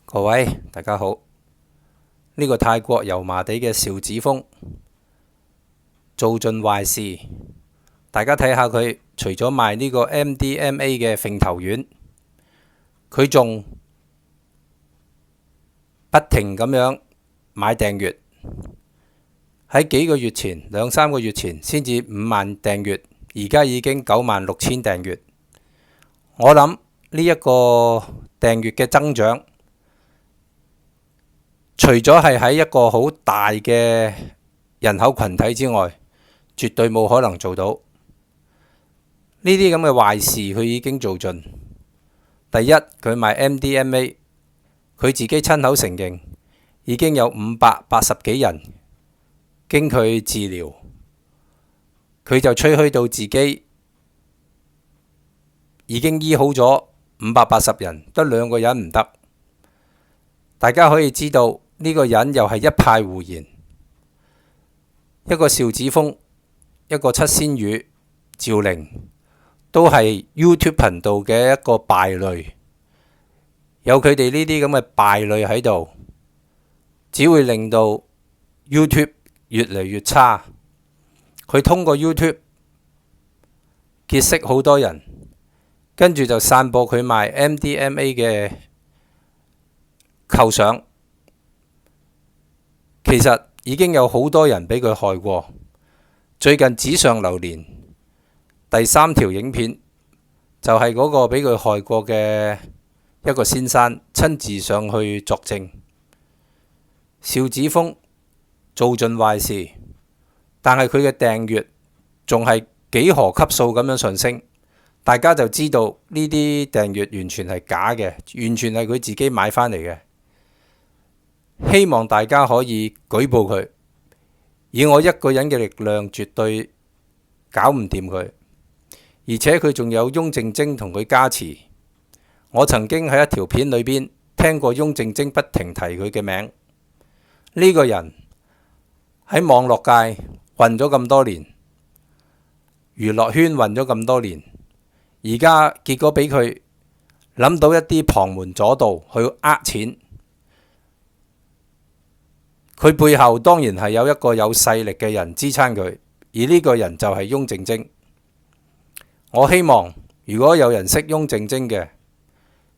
各位大家好，呢個泰國油麻地嘅邵子峰做盡壞事，大家睇下佢除咗賣呢個 MDMA 嘅揈頭丸，佢仲不停咁樣買訂閱，喺幾個月前2-3個月前先至5萬訂閱，而家已經96,000訂閱。我諗呢一個訂閱嘅增長，除咗係喺一個好大嘅人口群體之外，絕對冇可能做到呢啲咁嘅壞事。佢已經做盡。第一，佢賣 MDMA， 佢自己親口承認已經有580幾人經佢治療，佢就吹噓到自己已經醫好咗580人，得2個人唔得。大家可以知道呢個人又係一派胡言，一個邵子峰，一個七仙魚趙玲，都係 YouTube 頻道嘅一個敗類。有佢哋呢啲咁嘅敗類喺度，只會令到 YouTube 越嚟越差。佢通過 YouTube 結識好多人，跟住就散播佢賣 MDMA 嘅構想。其實已經有好多人俾佢害過。最近紙上流年第3條影片就係嗰個俾佢害過嘅一個先生親自上去作證。邵子峰做盡壞事，但係佢嘅訂閱仲係幾何級數咁樣上升，大家就知道呢啲訂閱完全係假嘅，完全係佢自己買返嚟嘅。希望大家可以舉報佢，以我一個人嘅力量絕對搞唔掂佢，而且佢仲有翁靜晶同佢加持。我曾經喺一條片裏邊聽過翁靜晶不停提佢嘅名。呢個人喺網絡界混咗咁多年，娛樂圈混咗咁多年，而家結果俾佢諗到一啲旁門左道去呃錢。佢背後當然係有一個有勢力嘅人支撐佢，而呢個人就係翁靜晶。我希望如果有人識翁靜晶嘅，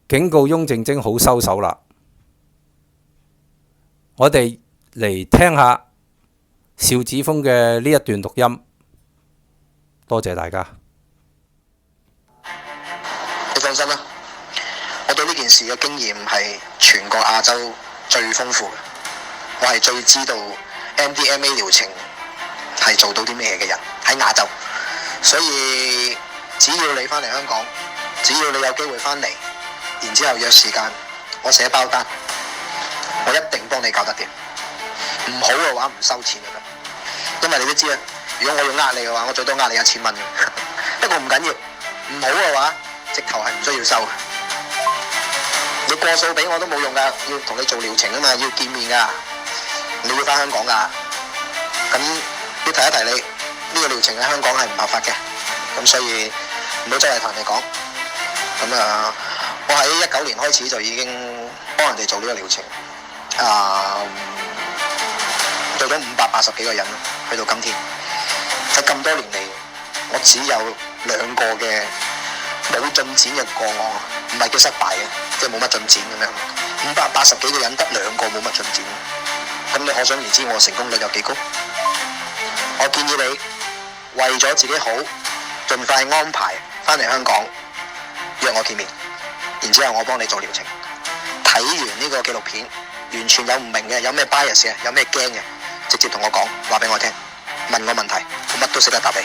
警告翁靜晶好收手啦。我哋嚟聽下邵子峰嘅呢一段錄音，多謝大家。你放心啦，我對呢件事嘅經驗係全個亞洲最豐富嘅。我係最知道 MDMA 療程係做到啲咩嘅人喺亞洲，所以只要你返嚟香港，只要你有機會返嚟，然之後約時間，我寫包單，我一定幫你搞得掂。唔好嘅話唔收錢就得，因為你都知啦，如果我要呃你嘅話，我最多呃你1000蚊嘅。不過唔緊要，唔好嘅話，直頭係唔需要收。你過數俾我都冇用㗎，要同你做療程啊嘛，要見面㗎。你要返香港㗎，咁要提一提你，呢個療程喺香港係唔合法嘅，咁所以唔好周圍同人哋講。咁我喺19年開始就已經幫人哋做呢個療程，做咗580幾個人，去到今天。喺咁多年嚟，我只有2個嘅冇進展嘅個案，唔係叫失敗嘅，即係冇乜進展咁樣。580幾個人得2個冇乜進展。咁你可想而知我成功率有幾高？我建議你為咗自己好，盡快安排返嚟香港約我見面，然之後我幫你做療程。睇完呢個紀錄片，完全有唔明嘅，有咩 bias 嘅，有咩驚嘅，直接同我講，話俾我聽，問我問題，我乜都識得答你。